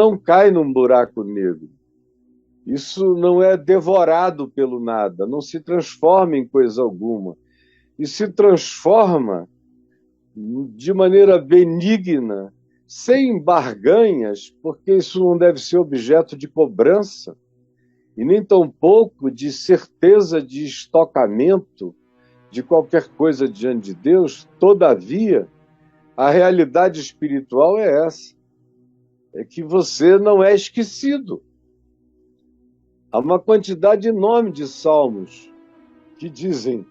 não cai num buraco negro. Isso não é devorado pelo nada, não se transforma em coisa alguma. E se transforma de maneira benigna, sem barganhas, porque isso não deve ser objeto de cobrança, e nem tampouco de certeza de estocamento de qualquer coisa diante de Deus. Todavia, a realidade espiritual é essa, é que você não é esquecido. Há uma quantidade enorme de salmos que dizem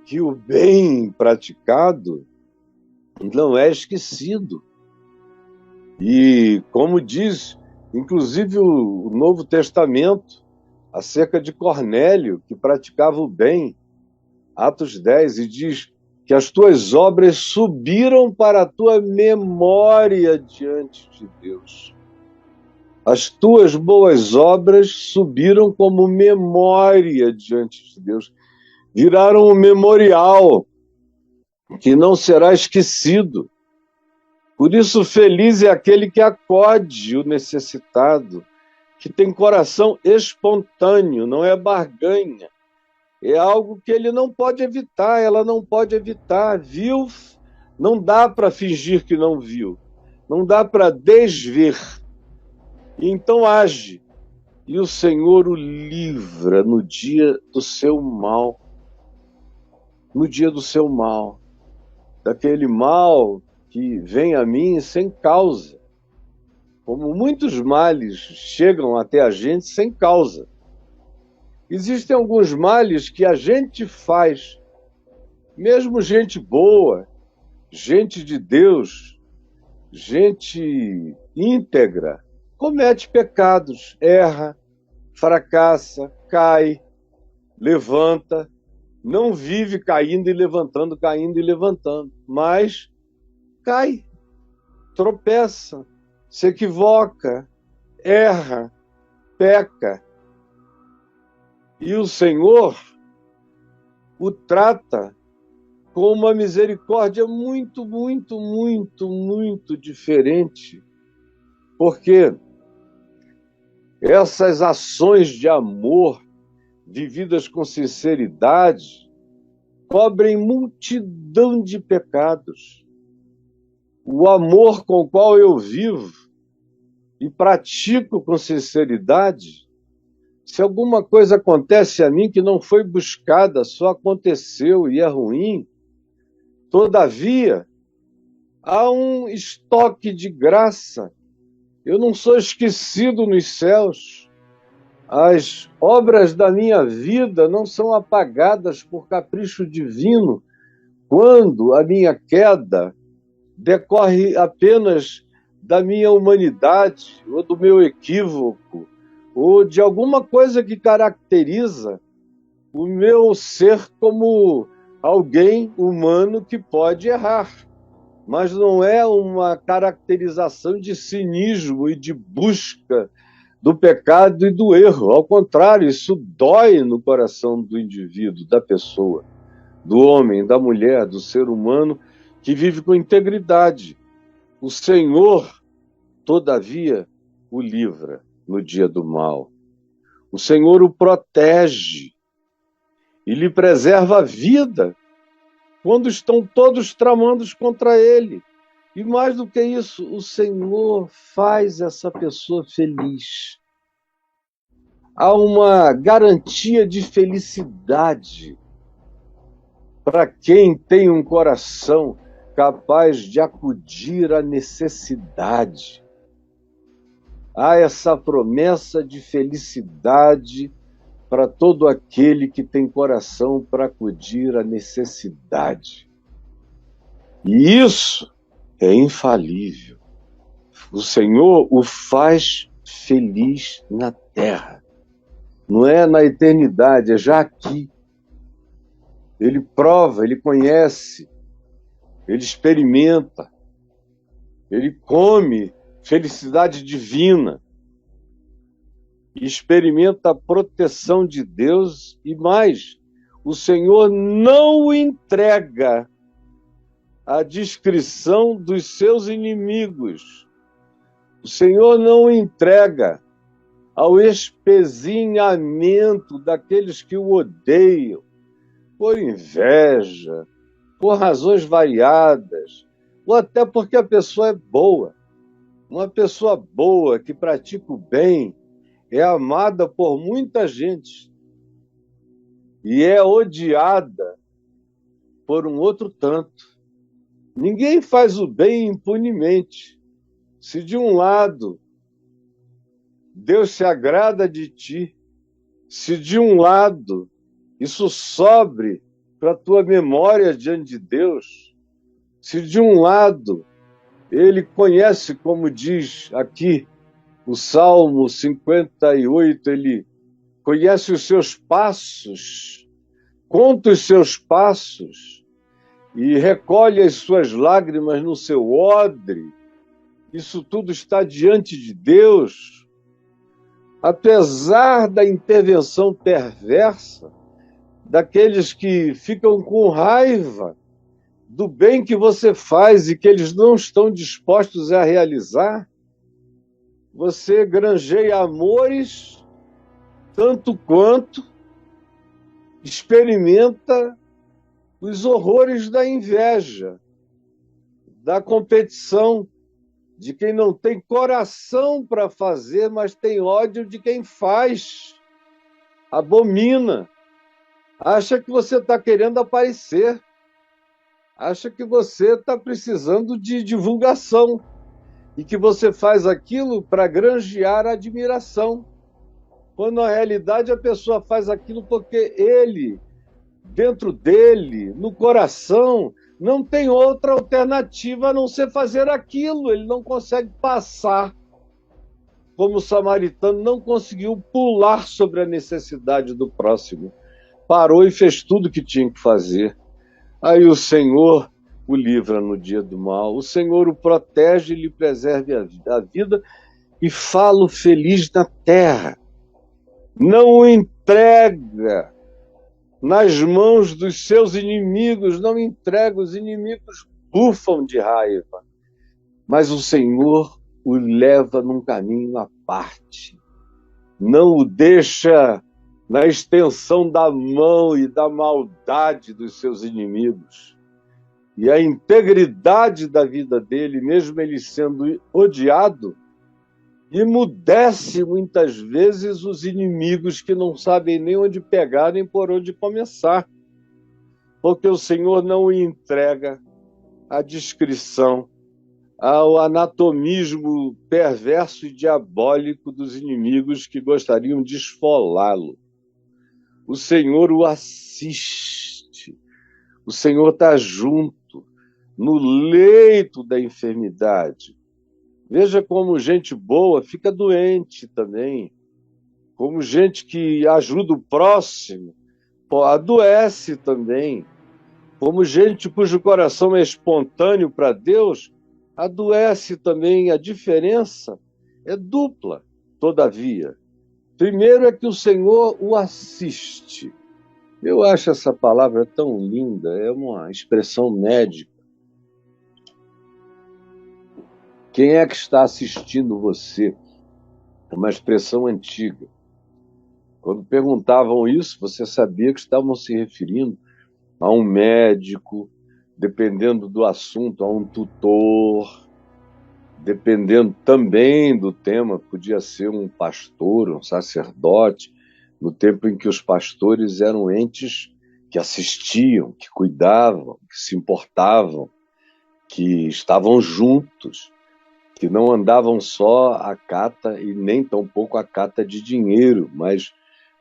que o bem praticado não é esquecido. E, como diz, inclusive, o Novo Testamento, acerca de Cornélio, que praticava o bem, Atos 10, e diz que as tuas obras subiram para a tua memória diante de Deus. As tuas boas obras subiram como memória diante de Deus. Viraram um memorial que não será esquecido. Por isso, feliz é aquele que acode o necessitado, que tem coração espontâneo, não é barganha. É algo que ele não pode evitar, ela não pode evitar. Viu? Não dá para fingir que não viu. Não dá para desver. E então age. E o Senhor o livra no dia do seu mal. No dia do seu mal. Daquele mal que vem a mim sem causa. Como muitos males chegam até a gente sem causa. Existem alguns males que a gente faz, mesmo gente boa, gente de Deus, gente íntegra, comete pecados, erra, fracassa, cai, levanta, não vive caindo e levantando, mas cai, tropeça, se equivoca, erra, peca. E o Senhor o trata com uma misericórdia muito, muito, muito, muito diferente. Porque essas ações de amor, vividas com sinceridade, cobrem multidão de pecados. O amor com o qual eu vivo e pratico com sinceridade, se alguma coisa acontece a mim que não foi buscada, só aconteceu e é ruim, todavia, há um estoque de graça. Eu não sou esquecido nos céus. As obras da minha vida não são apagadas por capricho divino, quando a minha queda decorre apenas da minha humanidade, ou do meu equívoco, ou de alguma coisa que caracteriza o meu ser como alguém humano que pode errar. Mas não é uma caracterização de cinismo e de busca do pecado e do erro. Ao contrário, isso dói no coração do indivíduo, da pessoa, do homem, da mulher, do ser humano que vive com integridade. O Senhor, todavia, o livra no dia do mal. O Senhor o protege e lhe preserva a vida quando estão todos tramando contra ele. E mais do que isso, o Senhor faz essa pessoa feliz. Há uma garantia de felicidade para quem tem um coração capaz de acudir à necessidade. Há essa promessa de felicidade para todo aquele que tem coração para acudir à necessidade. E isso é infalível. O Senhor o faz feliz na terra. Não é na eternidade, é já aqui. Ele prova, ele conhece, ele experimenta, ele come felicidade divina, experimenta a proteção de Deus e mais, o Senhor não o entrega à discrição dos seus inimigos, O Senhor não o entrega ao espezinhamento daqueles que o odeiam, por inveja, por razões variadas, ou até porque a pessoa é boa. Uma pessoa boa que pratica o bem é amada por muita gente e é odiada por um outro tanto. Ninguém faz o bem impunemente. Se de um lado Deus se agrada de ti, se de um lado isso sobre para a tua memória diante de Deus, se de um lado ele conhece, como diz aqui o Salmo 58, ele conhece os seus passos, conta os seus passos e recolhe as suas lágrimas no seu odre. Isso tudo está diante de Deus. Apesar da intervenção perversa daqueles que ficam com raiva do bem que você faz e que eles não estão dispostos a realizar, você granjeia amores tanto quanto experimenta os horrores da inveja, da competição, de quem não tem coração para fazer, mas tem ódio de quem faz, abomina, acha que você está querendo aparecer, acha que você está precisando de divulgação e que você faz aquilo para granjear admiração, quando na realidade a pessoa faz aquilo porque ele, dentro dele, no coração, não tem outra alternativa a não ser fazer aquilo. Ele não consegue passar, como o samaritano não conseguiu pular sobre a necessidade do próximo. Parou e fez tudo o que tinha que fazer. Aí o Senhor o livra no dia do mal, o Senhor o protege e lhe preserve a vida e fá-lo feliz na terra. Não o entrega nas mãos dos seus inimigos, não entrega, os inimigos bufam de raiva, mas o Senhor o leva num caminho à parte, não o deixa na extensão da mão e da maldade dos seus inimigos. E a integridade da vida dele, mesmo ele sendo odiado, emudece muitas vezes os inimigos que não sabem nem onde pegar nem por onde começar, porque o Senhor não o entrega à descrição, ao anatomismo perverso e diabólico dos inimigos que gostariam de esfolá-lo. O Senhor o assiste, o Senhor está junto, no leito da enfermidade. Veja como gente boa fica doente também, como gente que ajuda o próximo adoece também, como gente cujo coração é espontâneo para Deus, adoece também. A diferença é dupla, todavia. Primeiro é que o Senhor o assiste. Eu acho essa palavra tão linda, é uma expressão médica. Quem é que está assistindo você? É uma expressão antiga. Quando perguntavam isso, você sabia que estavam se referindo a um médico, dependendo do assunto, a um tutor, dependendo também do tema, podia ser um pastor, um sacerdote, no tempo em que os pastores eram entes que assistiam, que cuidavam, que se importavam, que estavam juntos, que não andavam só à cata e nem tampouco à cata de dinheiro, mas,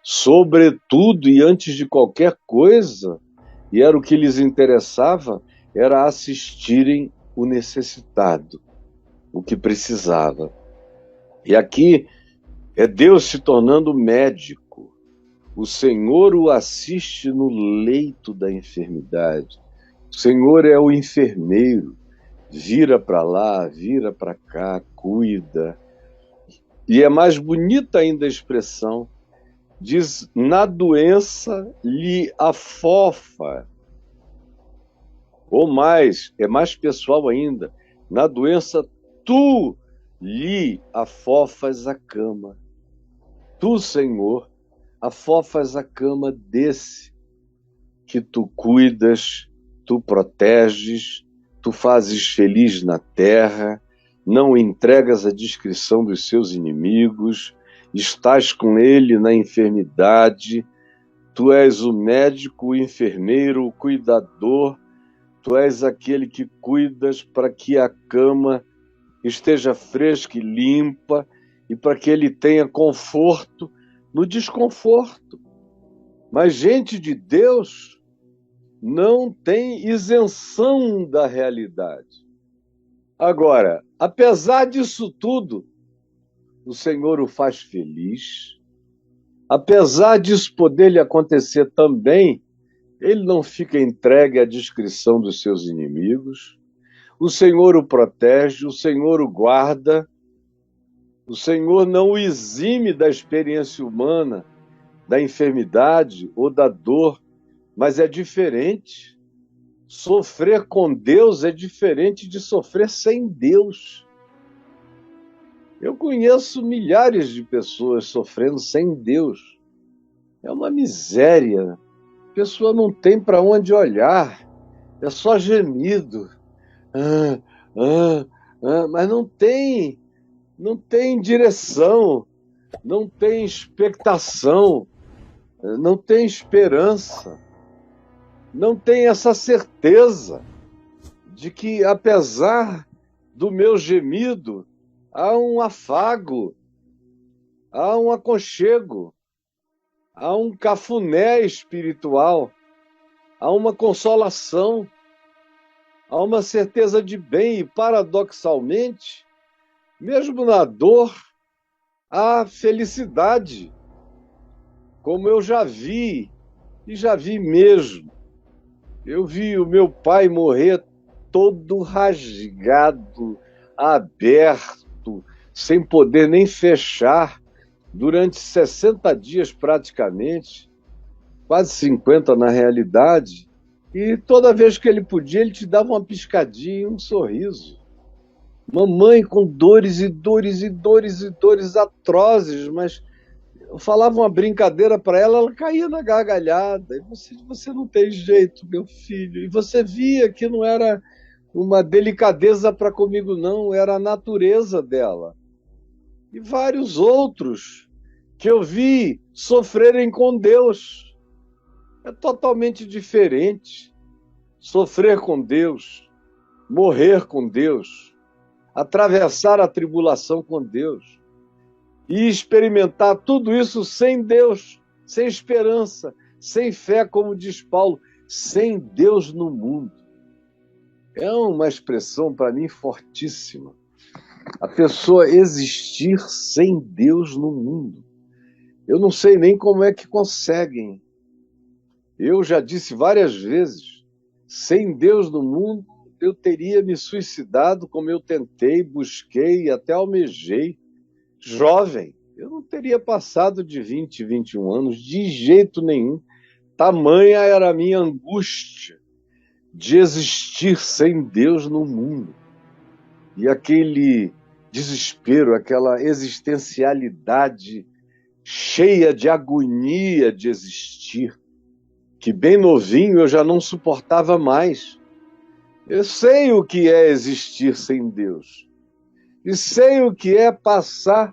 sobretudo e antes de qualquer coisa, e era o que lhes interessava, era assistirem o necessitado, o que precisava. E aqui é Deus se tornando médico. O Senhor o assiste no leito da enfermidade. O Senhor é o enfermeiro. Vira para lá, vira para cá, cuida. E é mais bonita ainda a expressão, diz, na doença lhe afofa. Ou mais, é mais pessoal ainda, na doença tu lhe afofas a cama. Tu, Senhor, afofas a cama desse que tu cuidas, tu proteges, tu fazes feliz na terra, não entregas a discrição dos seus inimigos, estás com ele na enfermidade, tu és o médico, o enfermeiro, o cuidador, tu és aquele que cuidas para que a cama esteja fresca e limpa e para que ele tenha conforto no desconforto. Mas gente de Deus não tem isenção da realidade. Agora, apesar disso tudo, o Senhor o faz feliz. Apesar disso poder lhe acontecer também, ele não fica entregue à discrição dos seus inimigos. O Senhor o protege, o Senhor o guarda. O Senhor não o exime da experiência humana, da enfermidade ou da dor, mas é diferente. Sofrer com Deus é diferente de sofrer sem Deus. Eu conheço milhares de pessoas sofrendo sem Deus. É uma miséria. A pessoa não tem para onde olhar. É só gemido. Mas não tem direção, não tem expectação, não tem esperança, não tem essa certeza de que, apesar do meu gemido, há um afago, há um aconchego, há um cafuné espiritual, há uma consolação, há uma certeza de bem e, paradoxalmente, mesmo na dor, há felicidade, como eu já vi, e já vi mesmo. Eu vi o meu pai morrer todo rasgado, aberto, sem poder nem fechar, durante 60 dias praticamente, quase 50 na realidade, e toda vez que ele podia, ele te dava uma piscadinha e um sorriso. Mamãe com dores e dores e dores e dores atrozes, mas eu falava uma brincadeira para ela, ela caía na gargalhada. E você não tem jeito, meu filho. E você via que não era uma delicadeza para comigo, não, era a natureza dela. E vários outros que eu vi sofrerem com Deus. É totalmente diferente. Sofrer com Deus, morrer com Deus, atravessar a tribulação com Deus e experimentar tudo isso sem Deus, sem esperança, sem fé, como diz Paulo, sem Deus no mundo. É uma expressão para mim fortíssima. A pessoa existir sem Deus no mundo. Eu não sei nem como é que conseguem. Eu já disse várias vezes, sem Deus no mundo, eu teria me suicidado como eu tentei, busquei e até almejei. Jovem, eu não teria passado de 20, 21 anos, de jeito nenhum. Tamanha era a minha angústia de existir sem Deus no mundo. E aquele desespero, aquela existencialidade cheia de agonia de existir, que bem novinho eu já não suportava mais. Eu sei o que é existir sem Deus. E sei o que é passar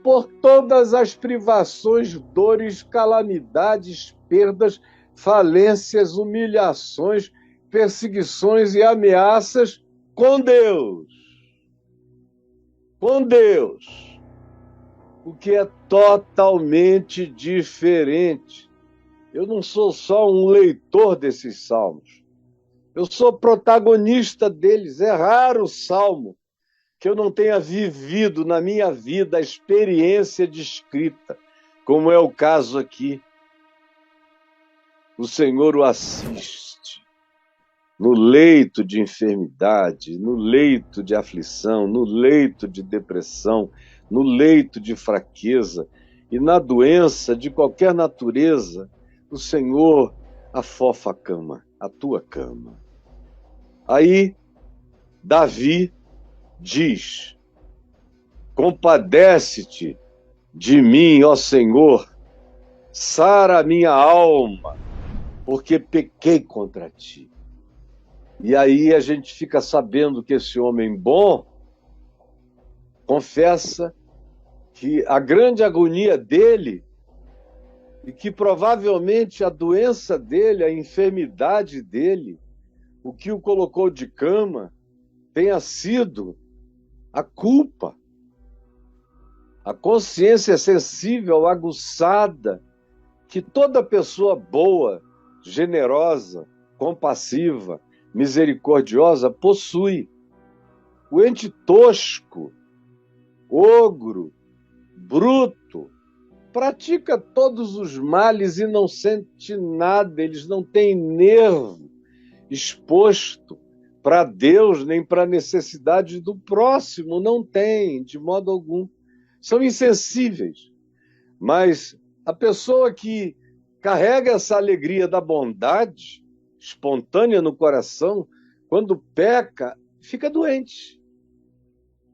por todas as privações, dores, calamidades, perdas, falências, humilhações, perseguições e ameaças com Deus. Com Deus. O que é totalmente diferente. Eu não sou só um leitor desses salmos. Eu sou protagonista deles. É raro o salmo que eu não tenha vivido na minha vida a experiência descrita, como é o caso aqui. O Senhor o assiste no leito de enfermidade, no leito de aflição, no leito de depressão, no leito de fraqueza e na doença de qualquer natureza. O Senhor afofa a cama, a tua cama. Aí, Davi diz: Compadece-te de mim, ó Senhor, sara a minha alma, porque pequei contra ti. E aí a gente fica sabendo que esse homem bom confessa que a grande agonia dele e que provavelmente a doença dele, a enfermidade dele, o que o colocou de cama, tenha sido a culpa. A consciência sensível, aguçada, que toda pessoa boa, generosa, compassiva, misericordiosa possui. O ente tosco, ogro, bruto, pratica todos os males e não sente nada, eles não têm nervo exposto para Deus nem para a necessidade do próximo, não tem, de modo algum. São insensíveis. Mas a pessoa que carrega essa alegria da bondade espontânea no coração, quando peca, fica doente.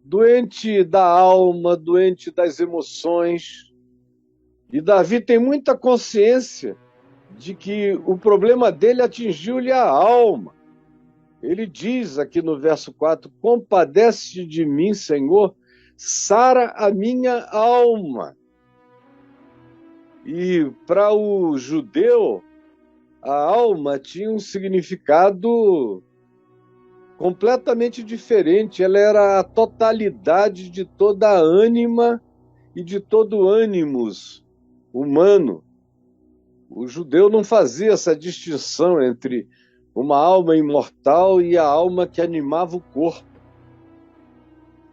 Doente da alma, doente das emoções. E Davi tem muita consciência de que o problema dele atingiu-lhe a alma. Ele diz aqui no verso 4, compadece de mim, Senhor, sara a minha alma. E para o judeu, a alma tinha um significado completamente diferente. Ela era a totalidade de toda a ânima e de todo ânimos humano. O judeu não fazia essa distinção entre uma alma imortal e a alma que animava o corpo.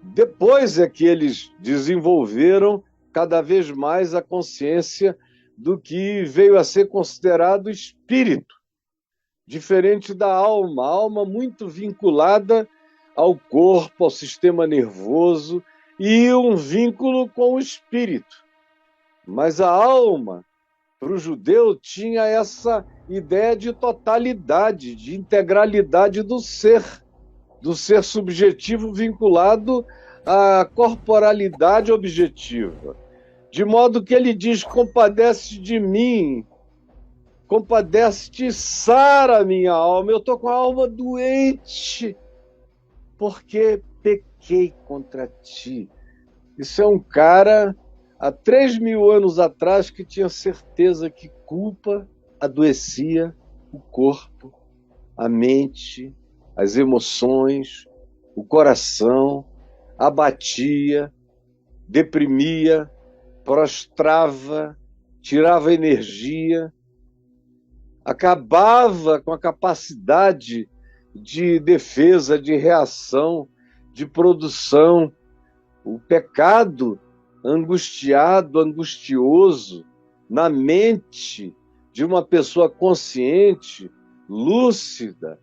Depois é que eles desenvolveram cada vez mais a consciência do que veio a ser considerado espírito, diferente da alma. A alma muito vinculada ao corpo, ao sistema nervoso e um vínculo com o espírito. Mas a alma, para o judeu, tinha essa ideia de totalidade, de integralidade do ser subjetivo vinculado à corporalidade objetiva. De modo que ele diz, compadece de mim, compadece-te, sara a minha alma. Eu estou com a alma doente, porque pequei contra ti. Isso é um cara, há 3.000 anos atrás, que tinha certeza que culpa adoecia o corpo, a mente, as emoções, o coração, abatia, deprimia, prostrava, tirava energia, acabava com a capacidade de defesa, de reação, de produção. O pecado angustiado, angustioso, na mente de uma pessoa consciente, lúcida,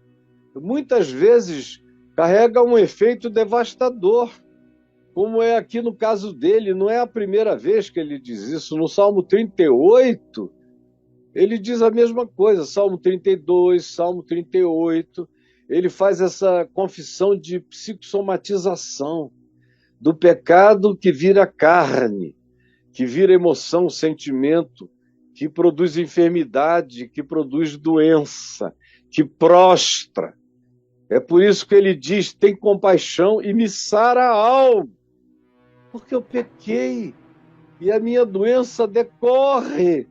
muitas vezes carrega um efeito devastador, como é aqui no caso dele. Não é a primeira vez que ele diz isso. No Salmo 38, ele diz a mesma coisa. Salmo 32, Salmo 38, ele faz essa confissão de psicossomatização, do pecado que vira carne, que vira emoção, sentimento, que produz enfermidade, que produz doença, que prostra. É por isso que ele diz, tem compaixão e me sara a alma, porque eu pequei e a minha doença decorre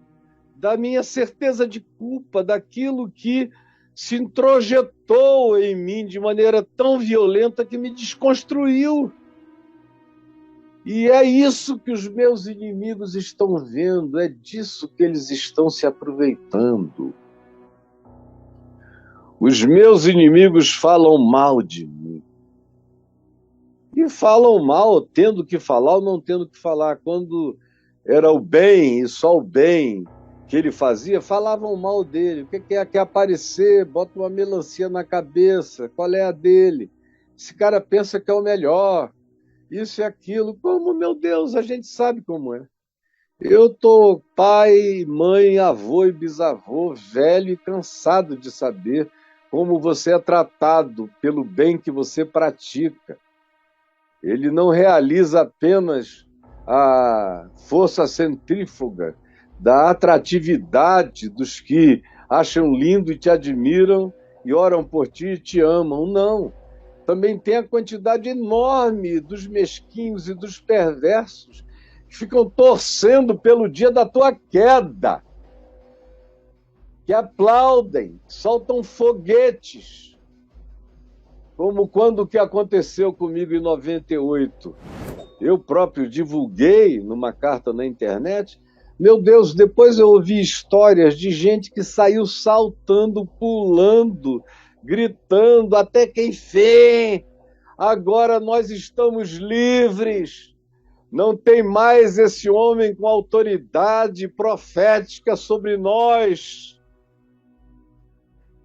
da minha certeza de culpa, daquilo que se introjetou em mim de maneira tão violenta que me desconstruiu. E é isso que os meus inimigos estão vendo, é disso que eles estão se aproveitando. Os meus inimigos falam mal de mim. E falam mal, tendo que falar ou não tendo que falar. Quando era o bem e só o bem que ele fazia, falavam mal dele. O que é? Quer aparecer, bota uma melancia na cabeça, qual é a dele? Esse cara pensa que é o melhor, isso e aquilo. Como, meu Deus, a gente sabe como é. Eu estou pai, mãe, avô e bisavô, velho e cansado de saber como você é tratado pelo bem que você pratica. Ele não realiza apenas a força centrífuga da atratividade dos que acham lindo e te admiram e oram por ti e te amam. Não. Também tem a quantidade enorme dos mesquinhos e dos perversos que ficam torcendo pelo dia da tua queda, que aplaudem, soltam foguetes, como quando o que aconteceu comigo em 98. Eu próprio divulguei numa carta na internet. Meu Deus, depois eu ouvi histórias de gente que saiu saltando, pulando, gritando, até que enfim, agora nós estamos livres. Não tem mais esse homem com autoridade profética sobre nós.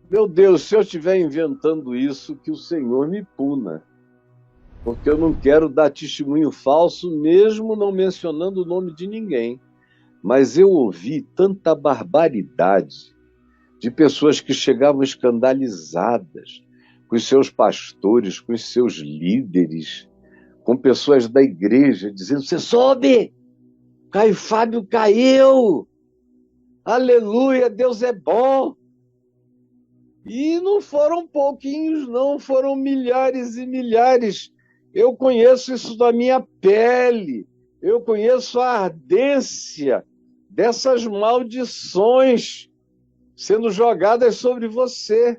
Meu Deus, se eu estiver inventando isso, que o Senhor me puna, porque eu não quero dar testemunho falso, mesmo não mencionando o nome de ninguém. Mas eu ouvi tanta barbaridade de pessoas que chegavam escandalizadas com os seus pastores, com os seus líderes, com pessoas da igreja, dizendo: você soube? Caio Fábio caiu! Aleluia, Deus é bom! E não foram pouquinhos, não, foram milhares e milhares. Eu conheço isso da minha pele, eu conheço a ardência dessas maldições sendo jogadas sobre você.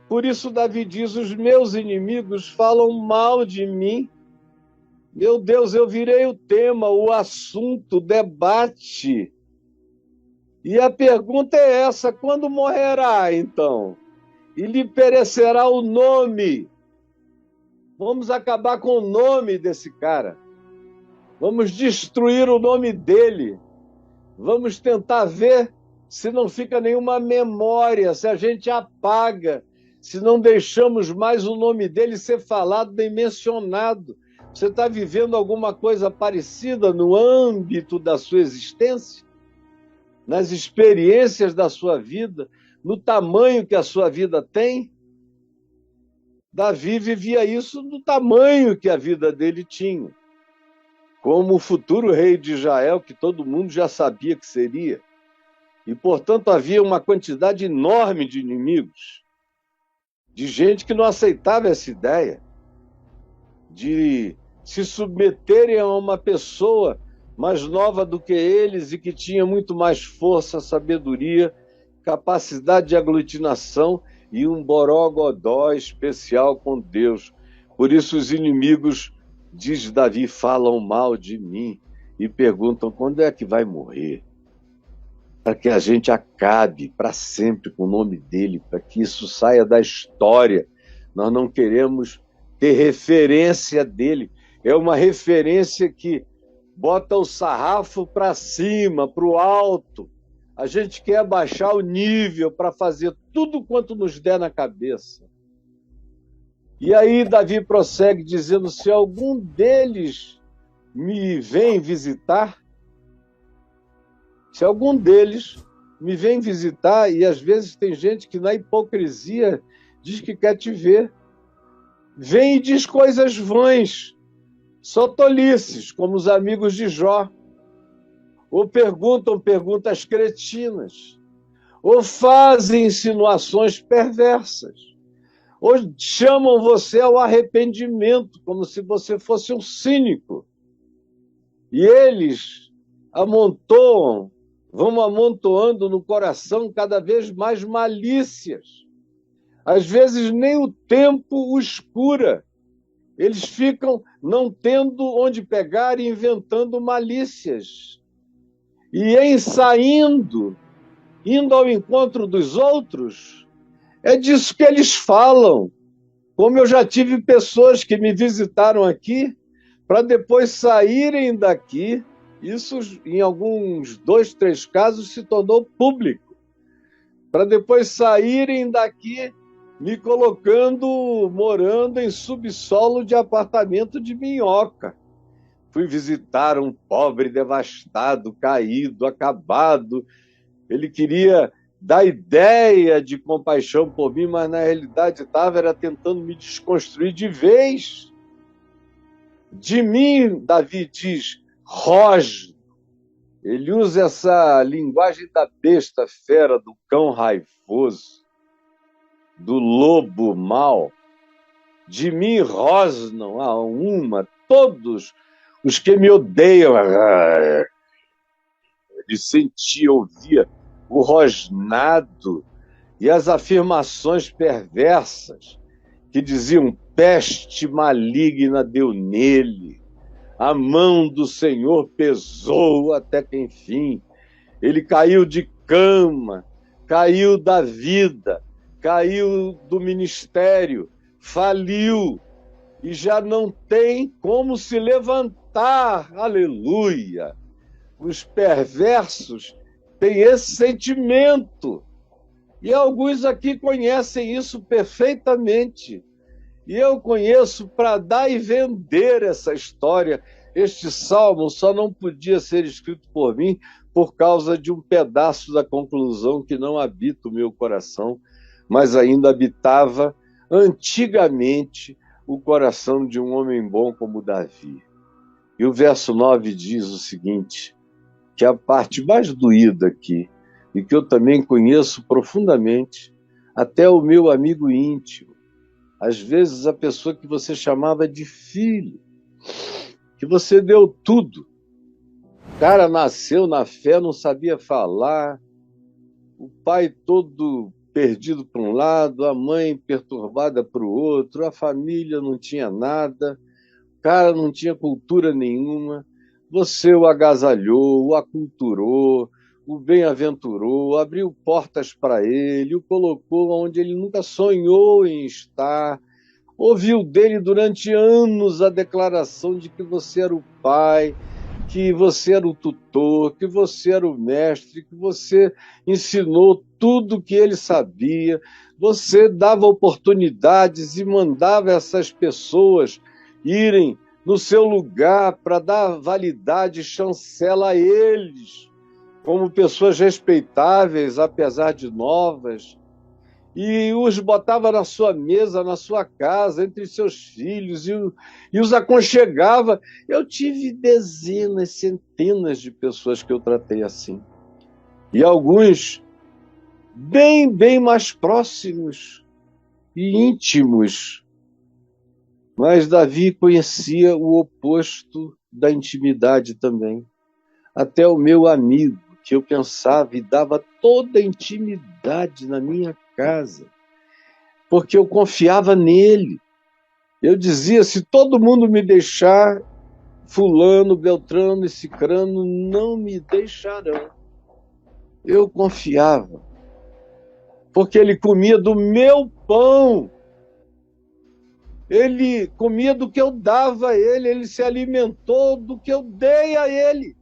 Por isso Davi diz: os meus inimigos falam mal de mim. Meu Deus, eu virei o tema, o assunto, o debate. E a pergunta é essa: quando morrerá, então? E lhe perecerá o nome. Vamos acabar com o nome desse cara. Vamos destruir o nome dele. Vamos tentar ver se não fica nenhuma memória, se a gente apaga, se não deixamos mais o nome dele ser falado nem mencionado. Você está vivendo alguma coisa parecida no âmbito da sua existência? Nas experiências da sua vida? No tamanho que a sua vida tem? Davi vivia isso no tamanho que a vida dele tinha, como o futuro rei de Israel, que todo mundo já sabia que seria. E, portanto, havia uma quantidade enorme de inimigos, de gente que não aceitava essa ideia de se submeterem a uma pessoa mais nova do que eles e que tinha muito mais força, sabedoria, capacidade de aglutinação e um borogodó especial com Deus. Por isso os inimigos, diz Davi, falam mal de mim e perguntam: quando é que vai morrer? Para que a gente acabe para sempre com o nome dele, para que isso saia da história. Nós não queremos ter referência dele. É uma referência que bota o sarrafo para cima, para o alto. A gente quer abaixar o nível para fazer tudo quanto nos der na cabeça. E aí Davi prossegue dizendo: se algum deles me vem visitar, se algum deles me vem visitar, e às vezes tem gente que na hipocrisia diz que quer te ver, vem e diz coisas vãs, só tolices, como os amigos de Jó, ou perguntam perguntas cretinas, ou fazem insinuações perversas, ou chamam você ao arrependimento, como se você fosse um cínico. E eles vão amontoando no coração cada vez mais malícias. Às vezes nem o tempo os cura. Eles ficam não tendo onde pegar e inventando malícias. E em saindo, indo ao encontro dos outros, é disso que eles falam. Como eu já tive pessoas que me visitaram aqui, para depois saírem daqui, isso em alguns 2, 3 casos se tornou público, para depois saírem daqui me colocando, morando em subsolo de apartamento de minhoca. Fui visitar um pobre devastado, caído, acabado. Ele queria dar ideia de compaixão por mim, mas na realidade estava tentando me desconstruir de vez. De mim, Davi diz, rosno. Ele usa essa linguagem da besta fera, do cão raivoso, do lobo mau. De mim rosnam a uma todos os que me odeiam. Ele sentia, ouvia o rosnado e as afirmações perversas que diziam: peste maligna deu nele, a mão do Senhor pesou até que enfim. Ele caiu de cama, caiu da vida, caiu do ministério, faliu e já não tem como se levantar. Aleluia! Os perversos têm esse sentimento. E alguns aqui conhecem isso perfeitamente. E eu conheço para dar e vender essa história. Este salmo só não podia ser escrito por mim por causa de um pedaço da conclusão que não habita o meu coração, mas ainda habitava antigamente o coração de um homem bom como Davi. E o verso 9 diz o seguinte, que é a parte mais doída aqui, e que eu também conheço profundamente, até o meu amigo íntimo, às vezes a pessoa que você chamava de filho, que você deu tudo. O cara nasceu na fé, não sabia falar, o pai todo perdido para um lado, a mãe perturbada para o outro, a família não tinha nada, o cara não tinha cultura nenhuma. Você o agasalhou, o aculturou, o bem-aventurou, abriu portas para ele, o colocou onde ele nunca sonhou em estar, ouviu dele durante anos a declaração de que você era o pai, que você era o tutor, que você era o mestre, que você ensinou tudo o que ele sabia, você dava oportunidades e mandava essas pessoas irem no seu lugar para dar validade e chancela a eles, como pessoas respeitáveis, apesar de novas, e os botava na sua mesa, na sua casa, entre seus filhos, e os aconchegava. Eu tive dezenas, centenas de pessoas que eu tratei assim. E alguns bem mais próximos e íntimos. Mas Davi conhecia o oposto da intimidade também. Até o meu amigo, que eu pensava e dava toda a intimidade na minha casa, porque eu confiava nele. Eu dizia, se todo mundo me deixar, fulano, beltrano e cicrano não me deixarão. Eu confiava, porque ele comia do meu pão, ele comia do que eu dava a ele, ele se alimentou do que eu dei a ele.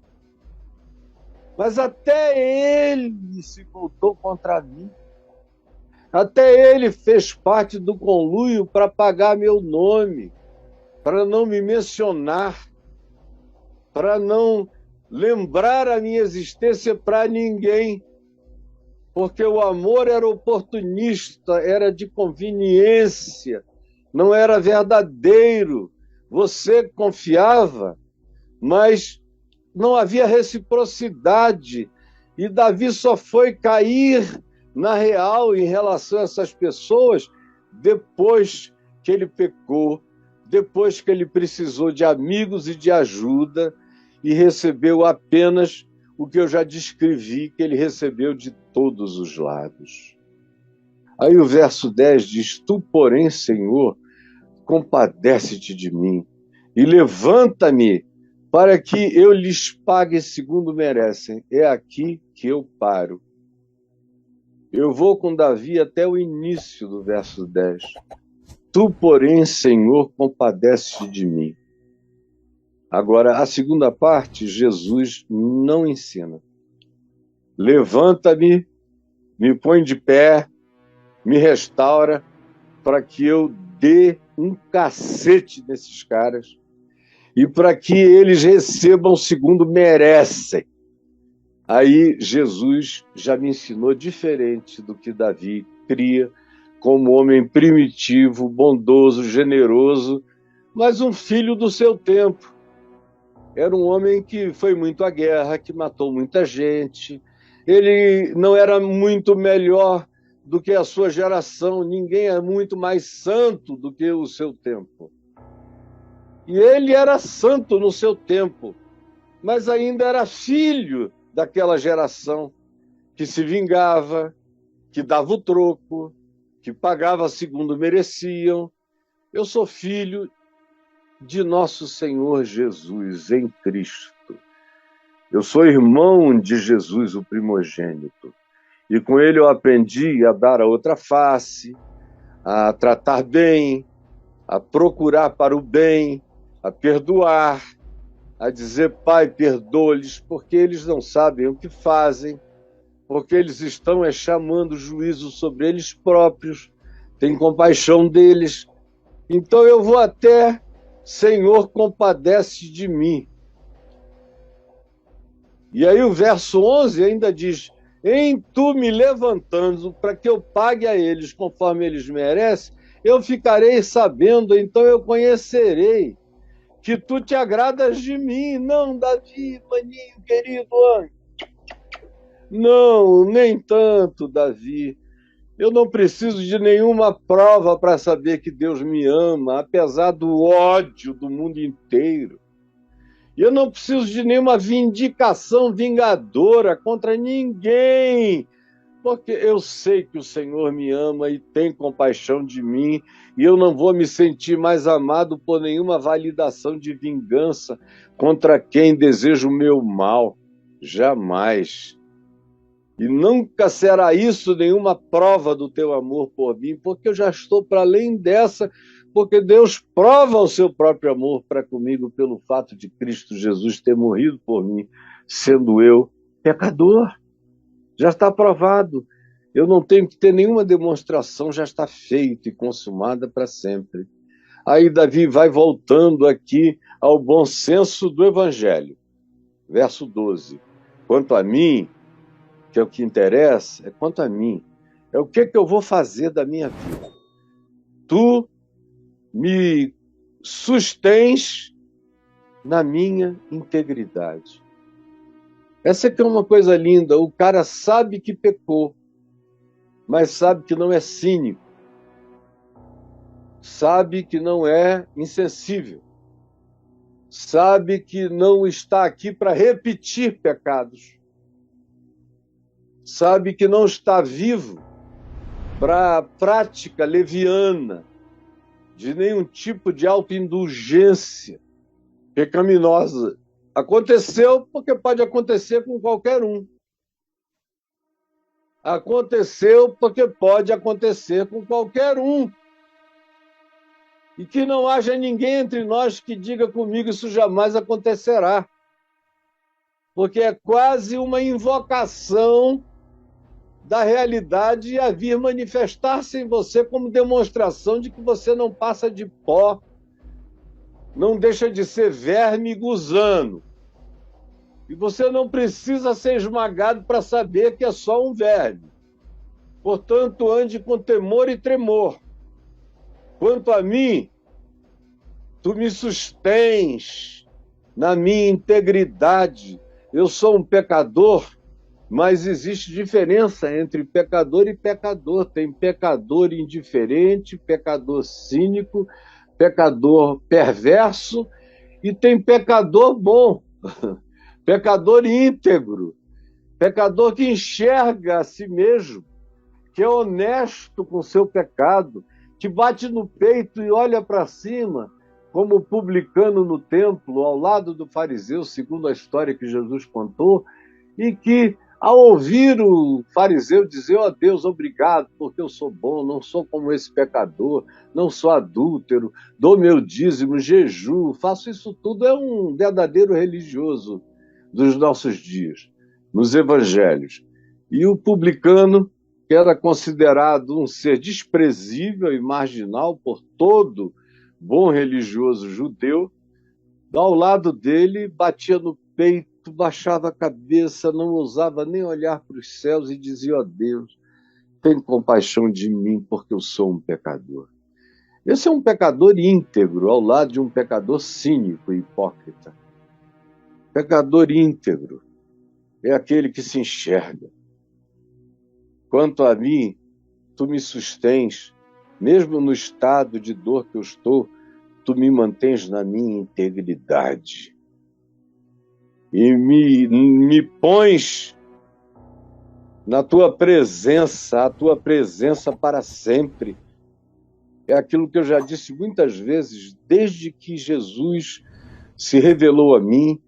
Mas até ele se voltou contra mim. Até ele fez parte do conluio para apagar meu nome, para não me mencionar, para não lembrar a minha existência para ninguém, porque o amor era oportunista, era de conveniência, não era verdadeiro. Você confiava, mas não havia reciprocidade, e Davi só foi cair na real em relação a essas pessoas depois que ele pecou, depois que ele precisou de amigos e de ajuda e recebeu apenas o que eu já descrevi, que ele recebeu de todos os lados. Aí o verso 10 diz, tu, porém, Senhor, compadece-te de mim e levanta-me para que eu lhes pague segundo merecem. É aqui que eu paro. Eu vou com Davi até o início do verso 10. Tu, porém, Senhor, compadece-te de mim. Agora, a segunda parte, Jesus não ensina. Levanta-me, me põe de pé, me restaura, para que eu dê um cacete nesses caras e para que eles recebam segundo merecem. Aí Jesus já me ensinou diferente do que Davi cria como homem primitivo, bondoso, generoso, mas um filho do seu tempo. Era um homem que foi muito à guerra, que matou muita gente. Ele não era muito melhor do que a sua geração. Ninguém é muito mais santo do que o seu tempo. E ele era santo no seu tempo, mas ainda era filho daquela geração que se vingava, que dava o troco, que pagava segundo mereciam. Eu sou filho de nosso Senhor Jesus em Cristo. Eu sou irmão de Jesus, o primogênito. E com ele eu aprendi a dar a outra face, a tratar bem, a procurar para o bem, a perdoar, a dizer, Pai, perdoa-lhes, porque eles não sabem o que fazem, porque eles estão chamando juízo sobre eles próprios, tem compaixão deles. Então eu vou até, Senhor, compadece de mim. E aí o verso 11 ainda diz, em tu me levantando para que eu pague a eles conforme eles merecem, eu ficarei sabendo, então eu conhecerei que tu te agradas de mim. Não, Davi, maninho, querido, não, nem tanto, Davi. Eu não preciso de nenhuma prova para saber que Deus me ama, apesar do ódio do mundo inteiro. E eu não preciso de nenhuma vindicação vingadora contra ninguém, porque eu sei que o Senhor me ama e tem compaixão de mim, e eu não vou me sentir mais amado por nenhuma validação de vingança contra quem deseja o meu mal. Jamais. E nunca será isso nenhuma prova do teu amor por mim, porque eu já estou para além dessa, porque Deus prova o seu próprio amor para comigo pelo fato de Cristo Jesus ter morrido por mim, sendo eu pecador. Já está provado. Eu não tenho que ter nenhuma demonstração, já está feito e consumada para sempre. Aí Davi vai voltando aqui ao bom senso do Evangelho. Verso 12. Quanto a mim, que é o que interessa, é quanto a mim. É o que eu vou fazer da minha vida. Tu me sustens na minha integridade. Essa aqui é uma coisa linda. O cara sabe que pecou, mas sabe que não é cínico. Sabe que não é insensível. Sabe que não está aqui para repetir pecados. Sabe que não está vivo para a prática leviana de nenhum tipo de autoindulgência pecaminosa. Aconteceu porque pode acontecer com qualquer um. Aconteceu porque pode acontecer com qualquer um. E que não haja ninguém entre nós que diga comigo isso jamais acontecerá. Porque é quase uma invocação da realidade a vir manifestar-se em você como demonstração de que você não passa de pó, não deixa de ser verme e gusano. E você não precisa ser esmagado para saber que é só um verme. Portanto, ande com temor e tremor. Quanto a mim, tu me sustens na minha integridade. Eu sou um pecador, mas existe diferença entre pecador e pecador. Tem pecador indiferente, pecador cínico, pecador perverso e tem pecador bom, pecador íntegro, pecador que enxerga a si mesmo, que é honesto com seu pecado, que bate no peito e olha para cima, como publicano no templo, ao lado do fariseu, segundo a história que Jesus contou, e que, ao ouvir o fariseu dizer, ó Deus, obrigado, porque eu sou bom, não sou como esse pecador, não sou adúltero, dou meu dízimo, jejuo, faço isso tudo, é um verdadeiro religioso dos nossos dias, nos evangelhos. E o publicano, que era considerado um ser desprezível e marginal por todo bom religioso judeu, ao lado dele batia no peito, baixava a cabeça, não ousava nem olhar para os céus e dizia, ó Deus, tem compaixão de mim porque eu sou um pecador. Esse é um pecador íntegro, ao lado de um pecador cínico e hipócrita. Pecador íntegro é aquele que se enxerga. Quanto a mim, tu me sustens, mesmo no estado de dor que eu estou, tu me mantens na minha integridade. E me pões na tua presença, a tua presença para sempre. É aquilo que eu já disse muitas vezes, desde que Jesus se revelou a mim,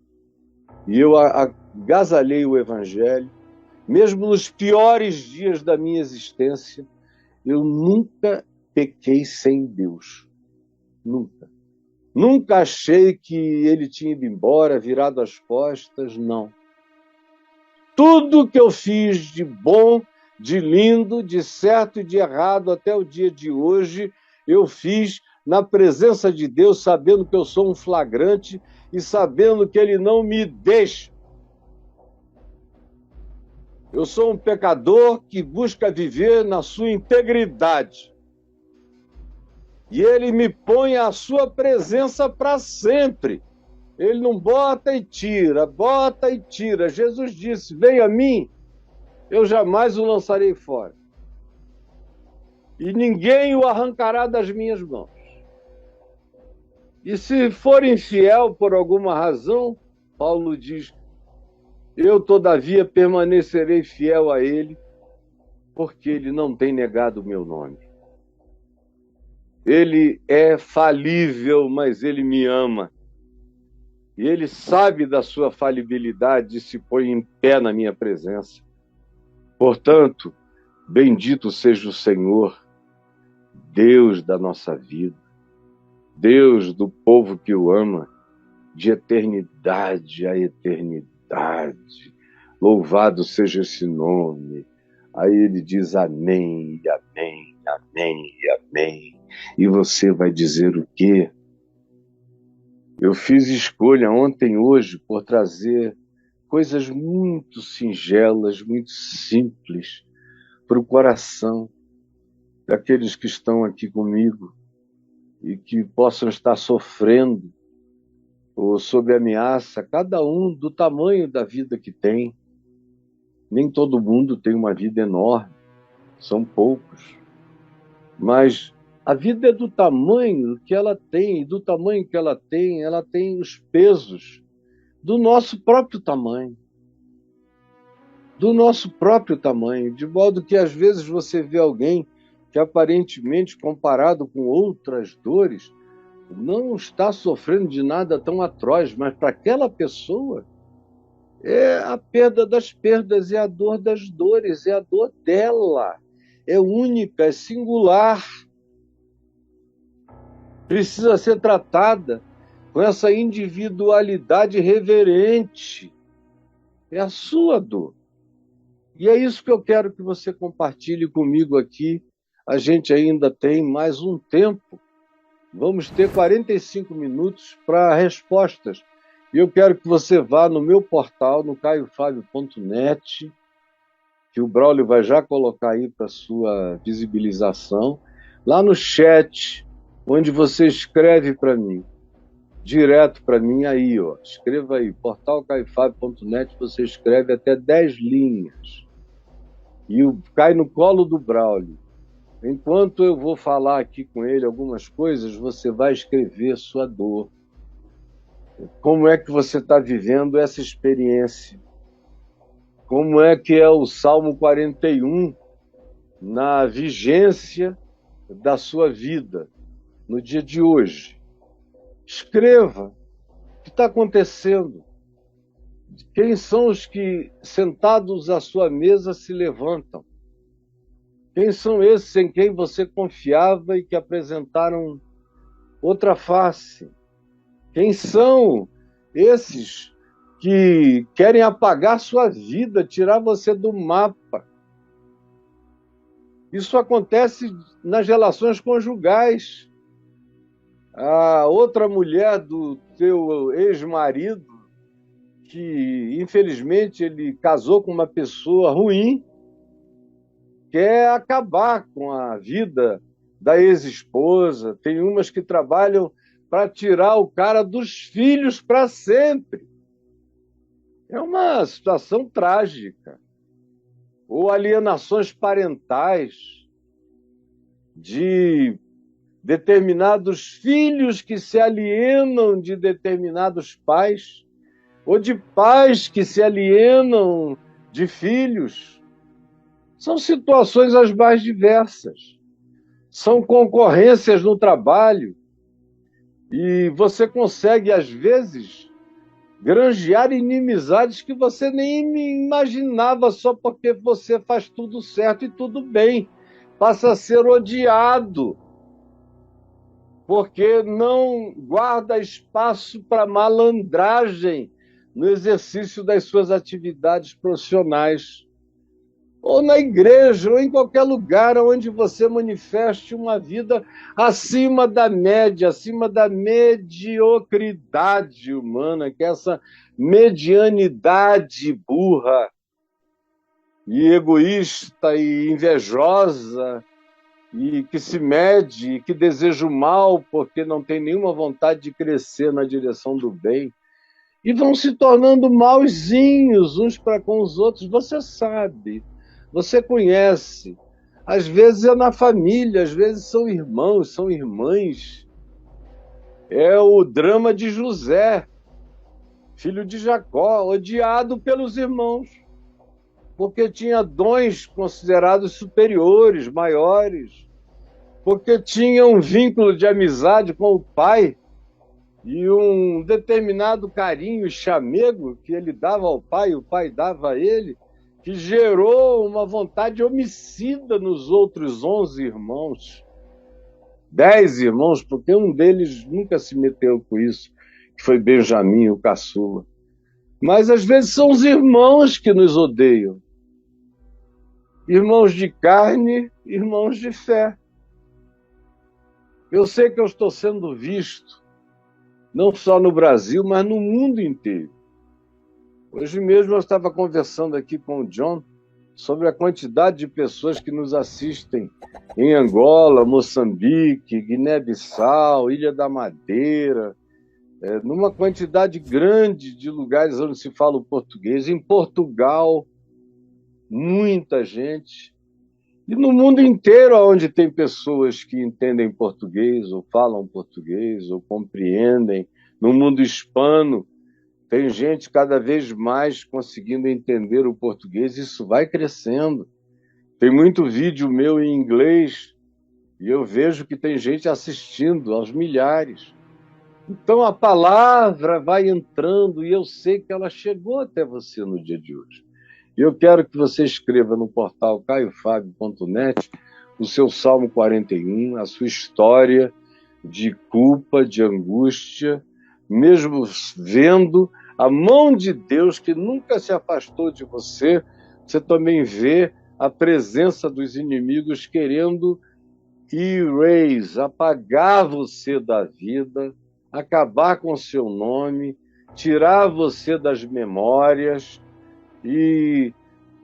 e eu agasalhei o Evangelho, mesmo nos piores dias da minha existência, eu nunca pequei sem Deus. Nunca. Nunca achei que ele tinha ido embora, virado as costas, não. Tudo que eu fiz de bom, de lindo, de certo e de errado até o dia de hoje, eu fiz na presença de Deus, sabendo que eu sou um flagrante e sabendo que Ele não me deixa. Eu sou um pecador que busca viver na sua integridade. E Ele me põe à sua presença para sempre. Ele não bota e tira, bota e tira. Jesus disse, venha a mim, eu jamais o lançarei fora. E ninguém o arrancará das minhas mãos. E se for infiel por alguma razão, Paulo diz, eu todavia permanecerei fiel a ele, porque ele não tem negado o meu nome. Ele é falível, mas ele me ama. E ele sabe da sua falibilidade e se põe em pé na minha presença. Portanto, bendito seja o Senhor, Deus da nossa vida, Deus do povo que o ama, de eternidade a eternidade. Louvado seja esse nome. Aí ele diz amém, amém, amém, amém. E você vai dizer o quê? Eu fiz escolha ontem, hoje, por trazer coisas muito singelas, muito simples para o coração daqueles que estão aqui comigo e que possam estar sofrendo ou sob ameaça, cada um do tamanho da vida que tem. Nem todo mundo tem uma vida enorme, são poucos. Mas a vida é do tamanho que ela tem, e do tamanho que ela tem os pesos do nosso próprio tamanho. Do nosso próprio tamanho, de modo que às vezes você vê alguém que aparentemente, comparado com outras dores, não está sofrendo de nada tão atroz, mas para aquela pessoa é a perda das perdas, é a dor das dores, é a dor dela. É única, é singular. Precisa ser tratada com essa individualidade reverente. É a sua dor. E é isso que eu quero que você compartilhe comigo aqui. A gente ainda tem mais um tempo. Vamos ter 45 minutos para respostas. E eu quero que você vá no meu portal, no caiofabio.net, que o Braulio vai já colocar aí para sua visibilização, lá no chat, onde você escreve para mim, direto para mim aí, ó. Escreva aí, portalcaiofabio.net, você escreve até 10 linhas. E cai no colo do Braulio. Enquanto eu vou falar aqui com ele algumas coisas, você vai escrever sua dor. Como é que você está vivendo essa experiência? Como é que é o Salmo 41 na vigência da sua vida, no dia de hoje? Escreva o que está acontecendo. Quem são os que, sentados à sua mesa, se levantam? Quem são esses em quem você confiava e que apresentaram outra face? Quem são esses que querem apagar sua vida, tirar você do mapa? Isso acontece nas relações conjugais. A outra mulher do teu ex-marido, que infelizmente ele casou com uma pessoa ruim, quer acabar com a vida da ex-esposa, tem umas que trabalham para tirar o cara dos filhos para sempre. É uma situação trágica. Ou alienações parentais de determinados filhos que se alienam de determinados pais, ou de pais que se alienam de filhos. São situações as mais diversas. São concorrências no trabalho. E você consegue, às vezes, granjear inimizades que você nem imaginava só porque você faz tudo certo e tudo bem. Passa a ser odiado, porque não guarda espaço para malandragem no exercício das suas atividades profissionais, ou na igreja, ou em qualquer lugar onde você manifeste uma vida acima da média, acima da mediocridade humana, que é essa medianidade burra e egoísta e invejosa, e que se mede, e que deseja o mal porque não tem nenhuma vontade de crescer na direção do bem, e vão se tornando mauzinhos uns para com os outros. Você sabe, você conhece. Às vezes é na família, às vezes são irmãos, são irmãs. É o drama de José, filho de Jacó, odiado pelos irmãos, porque tinha dons considerados superiores, maiores, porque tinha um vínculo de amizade com o pai e um determinado carinho e chamego que ele dava ao pai e o pai dava a ele, que gerou uma vontade homicida nos outros 11 irmãos, 10 irmãos, porque um deles nunca se meteu com isso, que foi Benjamim, o caçula. Mas às vezes são os irmãos que nos odeiam. Irmãos de carne, irmãos de fé. Eu sei que eu estou sendo visto, não só no Brasil, mas no mundo inteiro. Hoje mesmo eu estava conversando aqui com o John sobre a quantidade de pessoas que nos assistem em Angola, Moçambique, Guiné-Bissau, Ilha da Madeira, numa quantidade grande de lugares onde se fala o português. Em Portugal, muita gente. E no mundo inteiro, onde tem pessoas que entendem português, ou falam português, ou compreendem, no mundo hispano, tem gente cada vez mais conseguindo entender o português, isso vai crescendo. Tem muito vídeo meu em inglês, e eu vejo que tem gente assistindo aos milhares. Então a palavra vai entrando, e eu sei que ela chegou até você no dia de hoje. E eu quero que você escreva no portal caiofabio.net o seu Salmo 41, a sua história de culpa, de angústia, mesmo vendo a mão de Deus que nunca se afastou de você, você também vê a presença dos inimigos querendo apagar você da vida, acabar com o seu nome, tirar você das memórias, e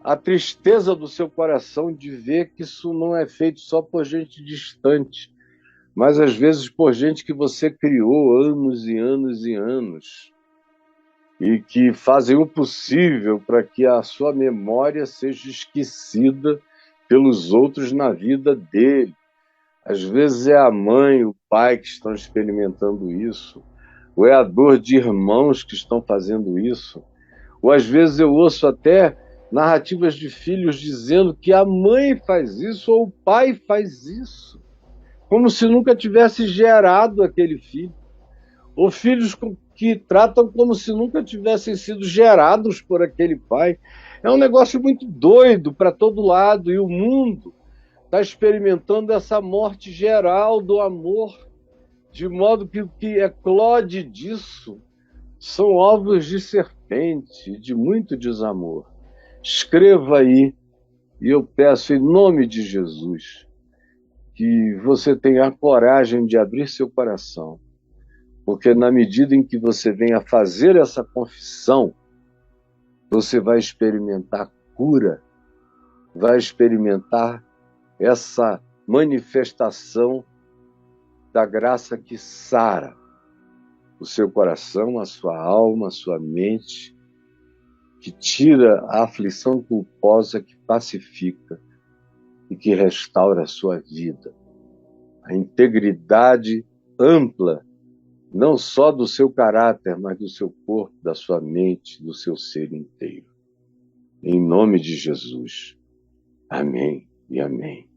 a tristeza do seu coração de ver que isso não é feito só por gente distante, mas às vezes por gente que você criou anos e anos e anos, e que fazem o possível para que a sua memória seja esquecida pelos outros na vida dele. Às vezes é a mãe, o pai que estão experimentando isso, ou é a dor de irmãos que estão fazendo isso. Ou às vezes eu ouço até narrativas de filhos dizendo que a mãe faz isso ou o pai faz isso, como se nunca tivesse gerado aquele filho. Ou filhos que tratam como se nunca tivessem sido gerados por aquele pai. É um negócio muito doido para todo lado, e o mundo está experimentando essa morte geral do amor, de modo que o que eclode disso são ovos de serpente, de muito desamor. Escreva aí, e eu peço em nome de Jesus que você tenha a coragem de abrir seu coração, porque na medida em que você venha fazer essa confissão, você vai experimentar cura, vai experimentar essa manifestação da graça que sara o seu coração, a sua alma, a sua mente, que tira a aflição culposa, que pacifica e que restaura a sua vida. A integridade ampla, não só do seu caráter, mas do seu corpo, da sua mente, do seu ser inteiro. Em nome de Jesus. Amém e amém.